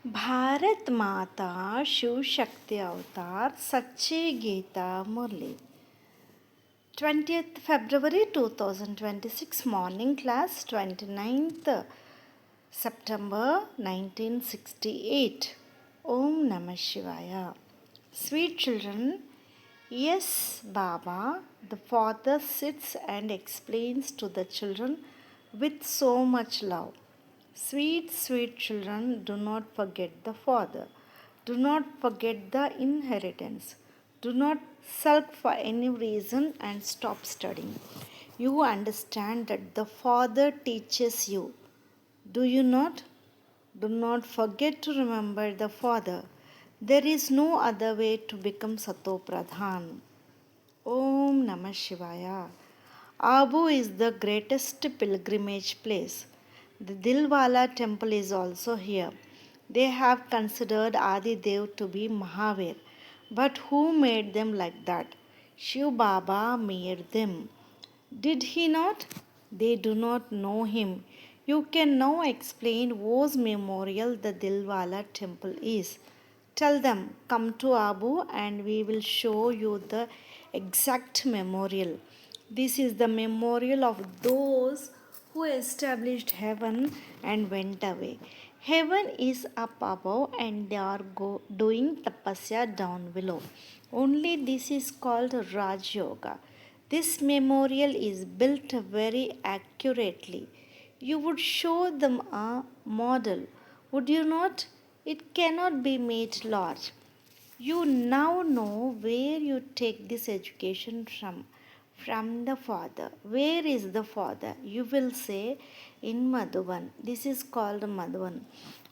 भारत माता शिव शक्ति अवतार सच्ची गीता मुरली 20th February 2026 morning class 29th September 1968 Om Namah Shivaya. Sweet children, yes, Baba, the father sits and explains to the children with so much love. Sweet, sweet children, do not forget the father. Do not forget the inheritance. Do not sulk for any reason and stop studying. You understand that the father teaches you. Do you not? Do not forget to remember the father. There is no other way to become Sato Pradhan. Om Namah Shivaya. Abu is the greatest pilgrimage place. The Dilwala temple is also here. They have considered Adi Dev to be Mahavir. But who made them like that? Shiv Baba made them. Did he not? They do not know him. You can now explain whose memorial the Dilwala temple is. Tell them, come to Abu and we will show you the exact memorial. This is the memorial of those who established heaven and went away. Heaven is up above and they are doing tapasya down below. Only this is called Raj Yoga. This memorial is built very accurately. You would show them a model, would you not? It cannot be made large. You now know where you take this education from. From the Father. Where is the Father? You will say in Madhuban. This is called Madhuban.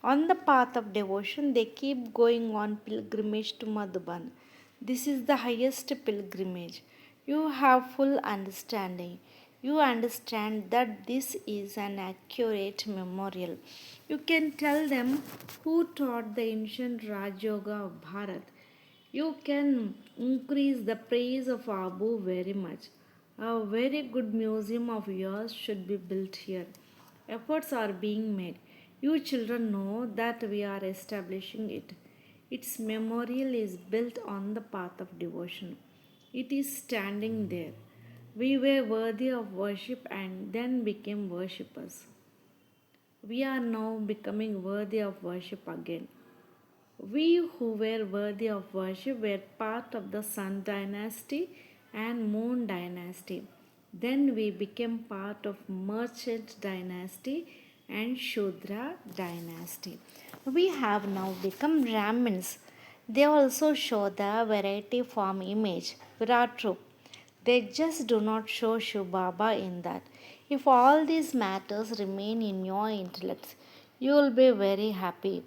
On the path of devotion, they keep going on pilgrimage to Madhuban. This is the highest pilgrimage. You have full understanding. You understand that this is an accurate memorial. You can tell them who taught the ancient Raj Yoga of Bharat. You can increase the praise of Abu very much. A very good museum of yours should be built here. Efforts are being made. You children know that we are establishing it. Its memorial is built on the path of devotion. It is standing there. We were worthy of worship and then became worshippers. We are now becoming worthy of worship again. We who were worthy of worship were part of the Sun dynasty and Moon dynasty. Then we became part of Merchant dynasty and Shudra dynasty. We have now become Brahmins. They also show the variety form image, Virat Rup. They just do not show Shiv Baba in that. If all these matters remain in your intellect, you will be very happy.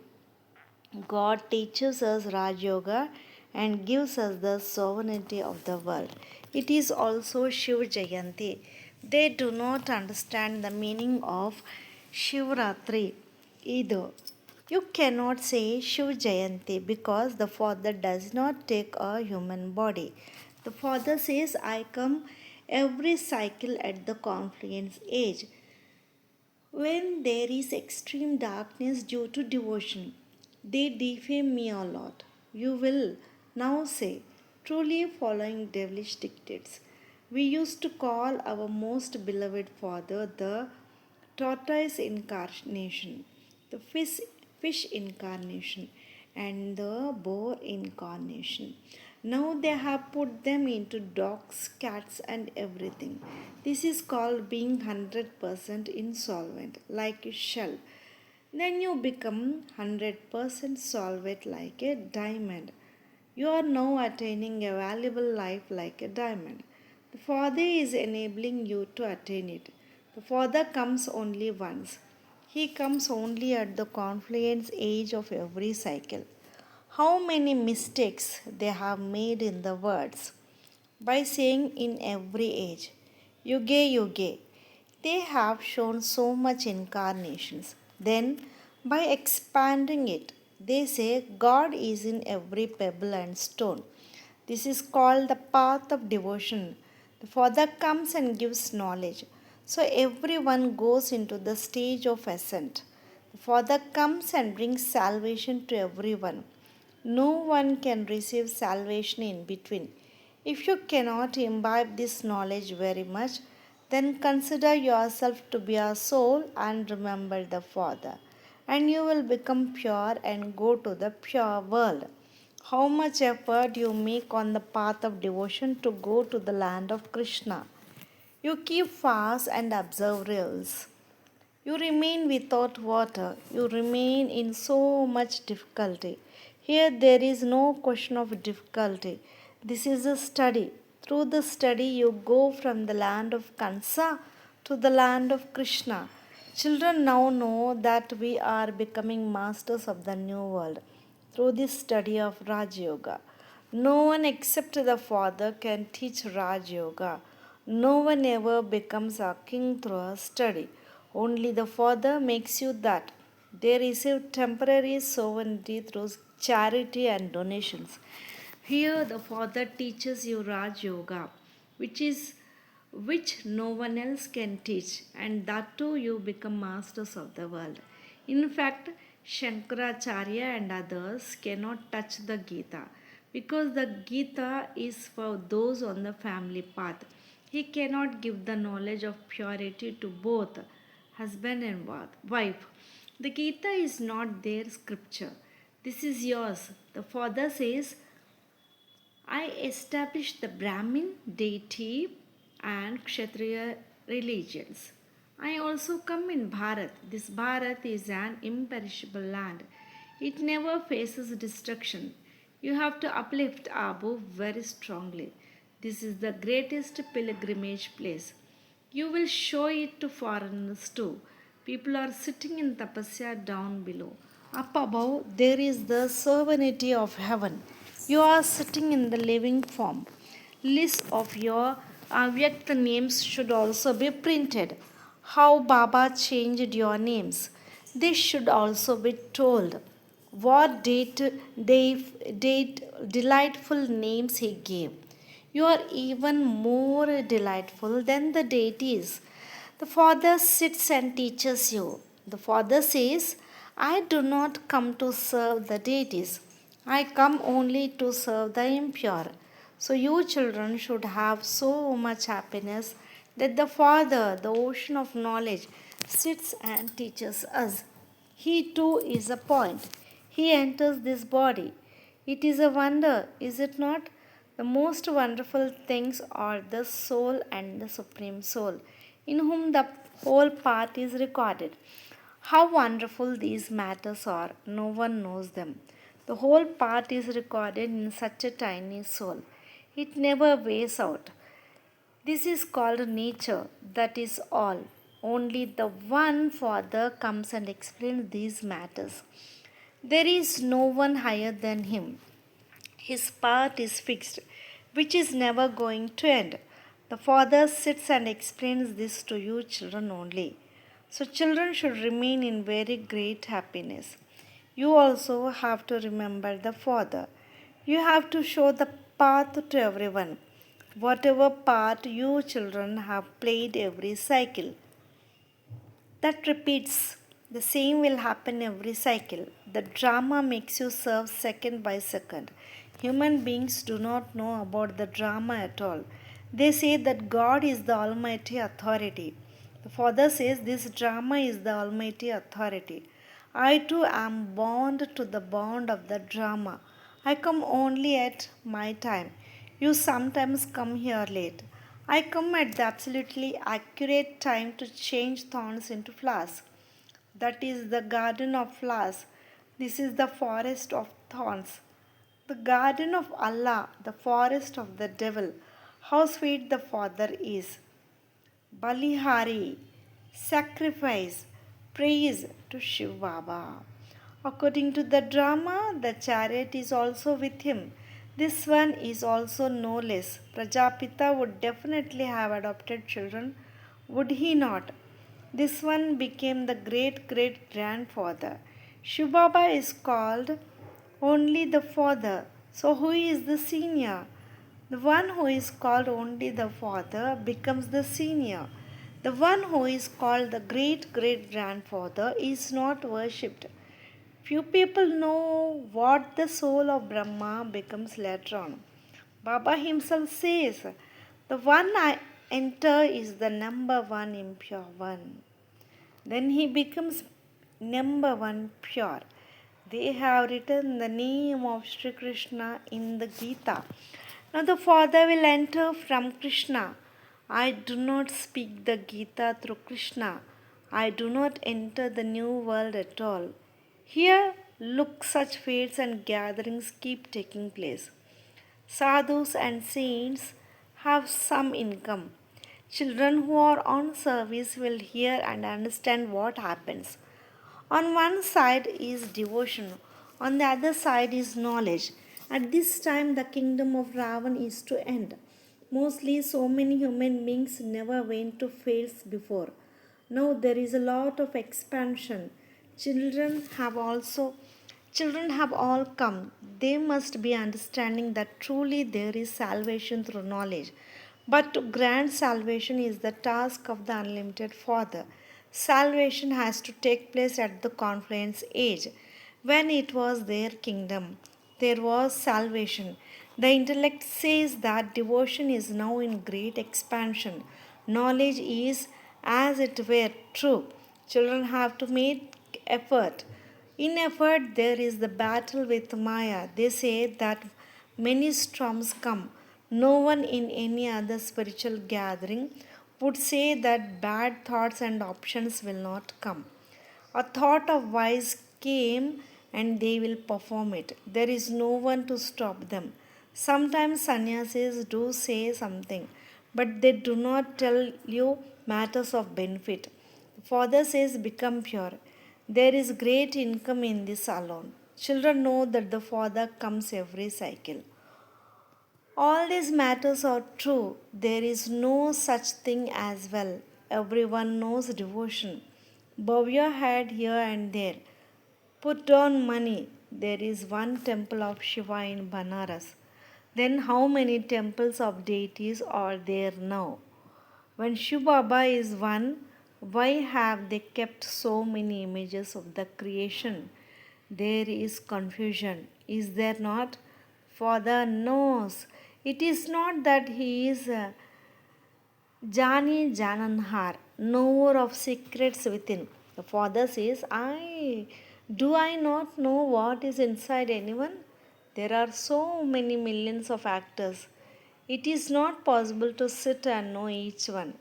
God teaches us Raj Yoga and gives us the sovereignty of the world. It is also Shiv Jayanti. They do not understand the meaning of Shivratri either. You cannot say Shiv Jayanti because the Father does not take a human body. The Father says, I come every cycle at the confluence age when there is extreme darkness due to devotion. They defame me a lot. You will now say, truly following devilish dictates. We used to call our most beloved Father the tortoise incarnation, the fish incarnation, and the boar incarnation. Now they have put them into dogs, cats, and everything. This is called being 100% insolvent, like a shell. Then you become 100% solvent like a diamond. You are now attaining a valuable life like a diamond. The Father is enabling you to attain it. The Father comes only once. He comes only at the confluence age of every cycle. How many mistakes they have made in the words by saying in every age, Yuge Yuge. They have shown so much incarnations. Then, by expanding it, they say God is in every pebble and stone. This is called the path of devotion. The Father comes and gives knowledge. So everyone goes into the stage of ascent. The Father comes and brings salvation to everyone. No one can receive salvation in between. If you cannot imbibe this knowledge very much, then consider yourself to be a soul and remember the Father, and you will become pure and go to the pure world. How much effort you make on the path of devotion to go to the land of Krishna. You keep fast and observe rules. You remain without water. You remain in so much difficulty. Here there is no question of difficulty. This is a study. Through the study, you go from the land of Kansa to the land of Krishna. Children now know that we are becoming masters of the new world through this study of Raj Yoga. No one except the Father can teach Raj Yoga. No one ever becomes a king through a study. Only the Father makes you that. They receive temporary sovereignty through charity and donations. Here the Father teaches you Raj Yoga, which no one else can teach, and that too you become masters of the world. In fact, Shankaracharya and others cannot touch the Gita because the Gita is for those on the family path. He cannot give the knowledge of purity to both husband and wife. The Gita is not their scripture. This is yours. The Father says, I established the Brahmin deity and Kshatriya religions. I also come in Bharat. This Bharat is an imperishable land. It never faces destruction. You have to uplift Abu very strongly. This is the greatest pilgrimage place. You will show it to foreigners too. People are sitting in tapasya down below. Up above, there is the sovereignty of heaven. You are sitting in the living form. List of your Avyakta names should also be printed. How Baba changed your names. This should also be told. What delightful names he gave. You are even more delightful than the deities. The Father sits and teaches you. The Father says, I do not come to serve the deities. I come only to serve the impure. So you children should have so much happiness that the Father, the ocean of knowledge, sits and teaches us. He too is a point. He enters this body. It is a wonder, is it not? The most wonderful things are the soul and the supreme soul, in whom the whole part is recorded. How wonderful these matters are, no one knows them. The whole part is recorded in such a tiny soul. It never weighs out. This is called nature, that is all. Only the one Father comes and explains these matters. There is no one higher than him. His path is fixed, which is never going to end. The Father sits and explains this to you children only. So children should remain in very great happiness. You also have to remember the Father. You have to show the path to everyone. Whatever part you children have played every cycle, that repeats. The same will happen every cycle. The drama makes you serve second by second. Human beings do not know about the drama at all. They say that God is the Almighty Authority. The Father says this drama is the Almighty Authority. I too am bound to the bond of the drama. I come only at my time. You sometimes come here late. I come at the absolutely accurate time to change thorns into flowers. That is the garden of flowers. This is the forest of thorns. The garden of Allah, the forest of the devil. How sweet the Father is. Balihari, sacrifice, praise to Shiv Baba. According to the drama, the chariot is also with him. This one is also no less. Prajapita would definitely have adopted children, would he not? This one became the great great grandfather. Shiv Baba is called only the father. So, who is the senior? The one who is called only the father becomes the senior. The one who is called the great great grandfather is not worshipped. Few people know what the soul of Brahma becomes later on. Baba himself says, the one I enter is the number one impure one. Then he becomes number one pure. They have written the name of Sri Krishna in the Geeta. Now the Father will enter from Krishna. I do not speak the Gita through Krishna. I do not enter the new world at all. Here, look, such fates and gatherings keep taking place. Sadhus and saints have some income. Children who are on service will hear and understand what happens. On one side is devotion, on the other side is knowledge. At this time, the kingdom of Ravan is to end. Mostly, so many human beings never went to fields before. Now there is a lot of expansion. Children have also Children have all come. They must be understanding that truly there is salvation through knowledge. But to grant salvation is the task of the unlimited Father. Salvation has to take place at the confluence age. When it was their kingdom, there was salvation. The intellect says that devotion is now in great expansion. Knowledge is, as it were, true. Children have to make effort. In effort, there is the battle with Maya. They say that many storms come. No one in any other spiritual gathering would say that bad thoughts and options will not come. A thought of wise came and they will perform it. There is no one to stop them. Sometimes sannyasis do say something, but they do not tell you matters of benefit. The Father says, become pure. There is great income in this alone. Children know that the Father comes every cycle. All these matters are true. There is no such thing as well. Everyone knows devotion. Bow your head here and there. Put down money. There is one temple of Shiva in Banaras. Then how many temples of deities are there now? When Shiv Baba is one, why have they kept so many images of the creation? There is confusion, is there not? Father knows. It is not that he is Jani Jananhar, knower of secrets within. The Father says, I not know what is inside anyone? There are so many millions of actors. It is not possible to sit and know each one.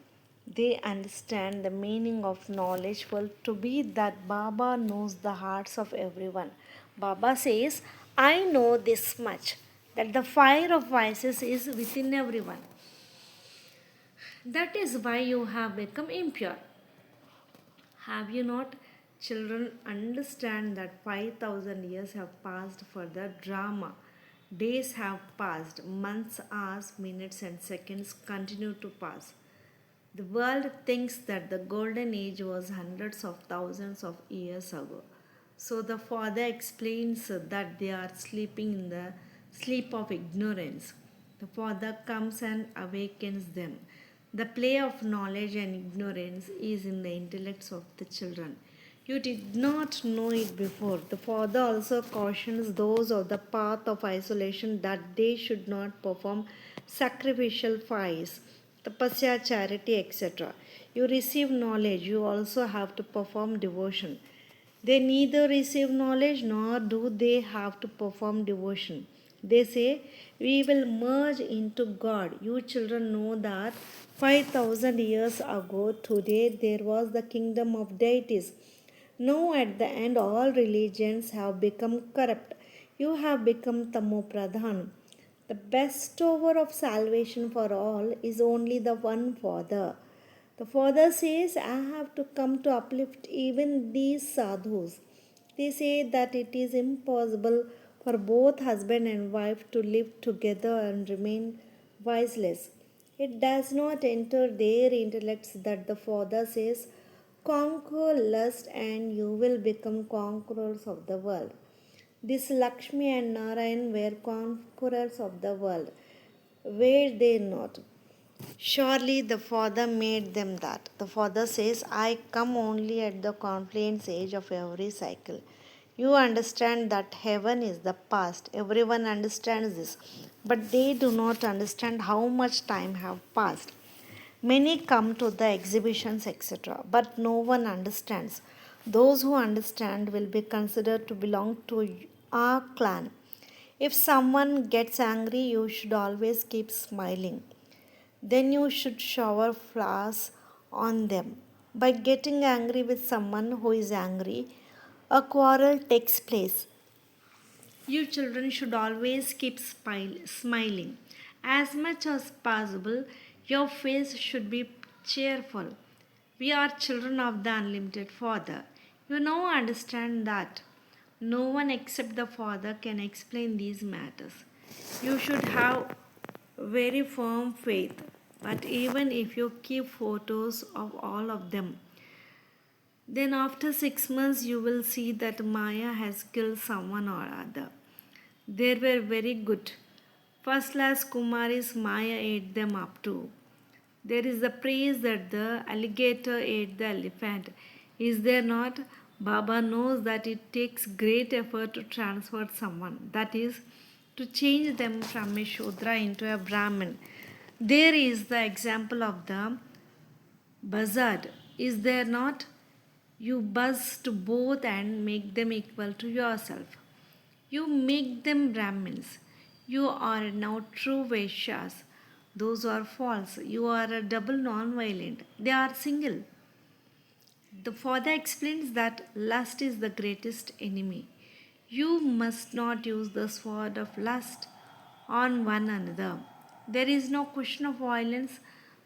They understand the meaning of knowledge well to be that Baba knows the hearts of everyone. Baba says, I know this much, that the fire of vices is within everyone. That is why you have become impure. Have you not? Children understand that 5,000 years have passed for the drama. Days have passed, months, hours, minutes, and seconds continue to pass. The world thinks that the golden age was hundreds of thousands of years ago. So the Father explains that they are sleeping in the sleep of ignorance. The Father comes and awakens them. The play of knowledge and ignorance is in the intellects of the children. You did not know it before. The Father also cautions those of the path of isolation that they should not perform sacrificial fires, tapasya, charity, etc. You receive knowledge, you also have to perform devotion. They neither receive knowledge nor do they have to perform devotion. They say, we will merge into God. You children know that 5,000 years ago, today, there was the kingdom of deities. Now, at the end, all religions have become corrupt. You have become Tamo Pradhan. The bestower of salvation for all is only the one Father. The Father says, I have to come to uplift even these sadhus. They say that it is impossible for both husband and wife to live together and remain wiseless. It does not enter their intellects that the Father says, conquer lust and you will become conquerors of the world. This Lakshmi and Narayan were conquerors of the world. Were they not? Surely the Father made them that. The Father says, I come only at the confluence age of every cycle. You understand that heaven is the past. Everyone understands this. But they do not understand how much time have passed. Many come to the exhibitions, etc., but no one understands. Those who understand will be considered to belong to our clan. If someone gets angry, you should always keep smiling. Then you should shower flowers on them. By getting angry with someone who is angry, a quarrel takes place. You children should always keep smiling. As much as possible, your face should be cheerful. We are children of the unlimited Father. You now understand that no one except the Father can explain these matters. You should have very firm faith, but even if you keep photos of all of them, then after 6 months you will see that Maya has killed someone or other. They were very good. First class Kumaris Maya ate them up too. There is the praise that the alligator ate the elephant. Is there not? Baba knows that it takes great effort to transfer someone, that is, to change them from a Shudra into a Brahmin. There is the example of the buzzard. Is there not? You buzz to both and make them equal to yourself. You make them Brahmins. You are now true Vaishyas. Those are false. You are a double non-violent. They are single. The Father explains that lust is the greatest enemy. You must not use the sword of lust on one another. There is no question of violence,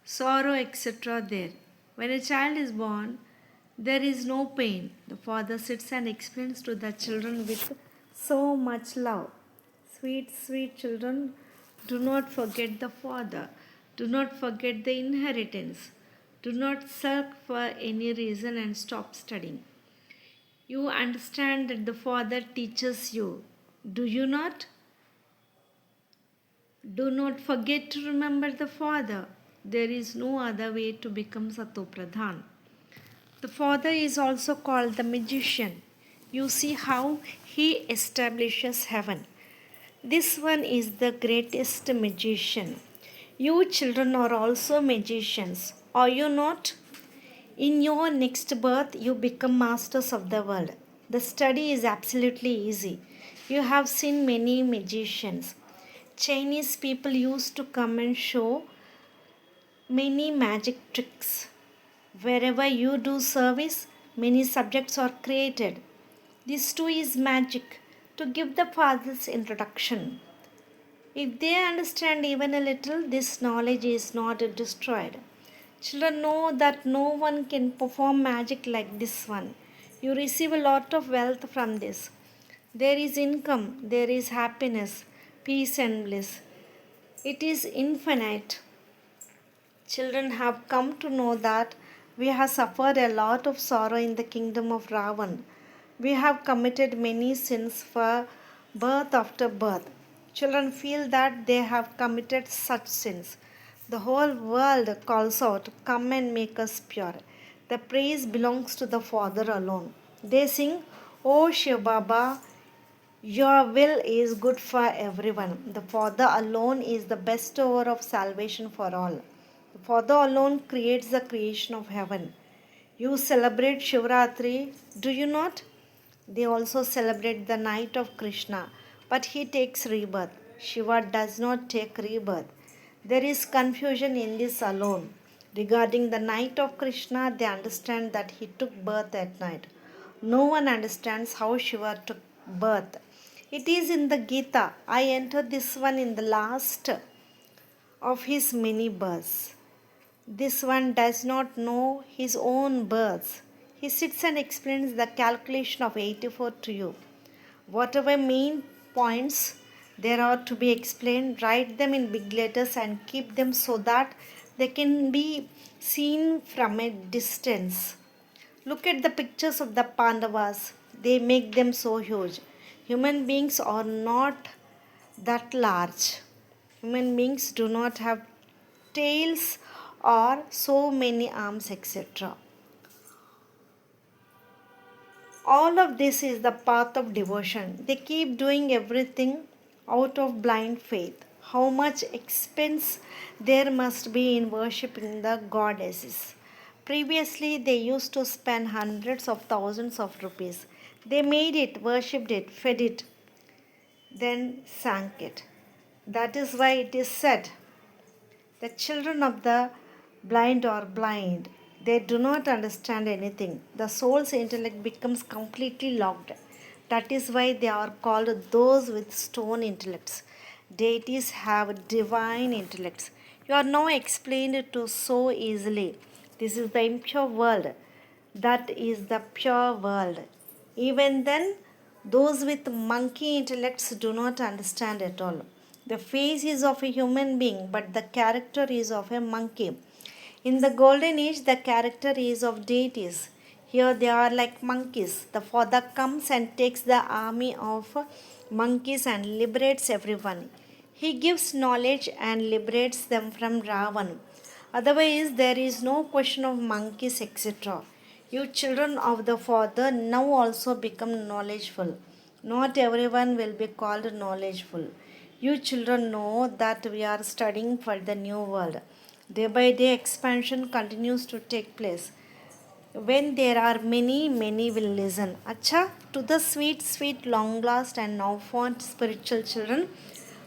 sorrow, etc. there. When a child is born, there is no pain. The Father sits and explains to the children with so much love. Sweet, sweet children, do not forget the Father. Do not forget the inheritance. Do not sulk for any reason and stop studying. You understand that the Father teaches you. Do you not? Do not forget to remember the Father. There is no other way to become Satopradhan. The Father is also called the magician. You see how he establishes heaven. This one is the greatest magician. You children are also magicians, are you not? In your next birth, you become masters of the world. The study is absolutely easy. You have seen many magicians. Chinese people used to come and show many magic tricks. Wherever you do service, many subjects are created. This too is magic to give the Father's introduction. If they understand even a little, this knowledge is not destroyed. Children know that no one can perform magic like this one. You receive a lot of wealth from this. There is income, there is happiness, peace, and bliss. It is infinite. Children have come to know that we have suffered a lot of sorrow in the kingdom of Ravan. We have committed many sins for birth after birth. Children feel that they have committed such sins. The whole world calls out, come and make us pure. The praise belongs to the Father alone. They sing, O Shiv Baba, your will is good for everyone. The Father alone is the bestower of salvation for all. The Father alone creates the creation of heaven. You celebrate Shivratri, do you not? They also celebrate the night of Krishna, but he takes rebirth. Shiva does not take rebirth. There is confusion in this alone. Regarding the night of Krishna, they understand that he took birth at night. No one understands how Shiva took birth. It is in the Geeta. I entered this one in the last of his many births. This one does not know his own births. He sits and explains the calculation of 84 to you. Whatever main points there are to be explained, write them in big letters and keep them so that they can be seen from a distance. Look at the pictures of the Pandavas. They make them so huge. Human beings are not that large. Human beings do not have tails or so many arms, etc. All of this is the path of devotion. They keep doing everything out of blind faith. How much expense there must be in worshipping the goddesses. Previously, they used to spend hundreds of thousands of rupees. They made it, worshipped it, fed it, then sank it. That is why it is said, the children of the blind are blind. They do not understand anything. The soul's intellect becomes completely locked. That is why they are called those with stone intellects. Deities have divine intellects. You are now explained to so easily. This is the impure world. That is the pure world. Even then, those with monkey intellects do not understand at all. The face is of a human being, but the character is of a monkey. In the golden age, the character is of deities. Here they are like monkeys. The father comes and takes the army of monkeys and liberates everyone. He gives knowledge and liberates them from Ravan. Otherwise, there is no question of monkeys, etc. You children of the Father now also become knowledgeful. Not everyone will be called knowledgeful. You children know that we are studying for the new world. Day by day, expansion continues to take place. When there are many, many will listen. Acha, to the sweet, sweet, long last and now fond spiritual children,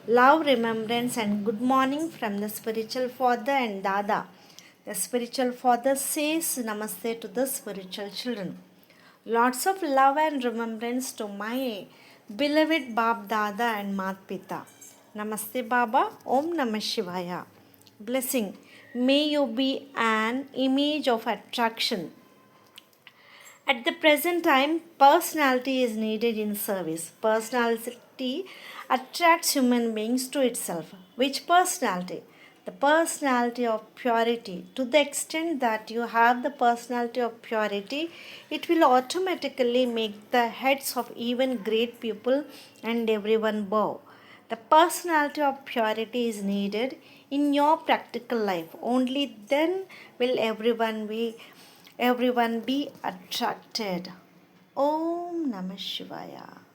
love, remembrance, and good morning from the spiritual father and Dada. The spiritual father says Namaste to the spiritual children. Lots of love and remembrance to my beloved Bab Dada and Mat Pita. Namaste Baba, Om Namah Shivaya. Blessing. May you be an image of attraction. At the present time, personality is needed in service. Personality attracts human beings to itself. Which personality? The personality of purity. To the extent that you have the personality of purity, it will automatically make the heads of even great people and everyone bow. The personality of purity is needed in your practical life. Only then will everyone be attracted. Om Namah Shivaya.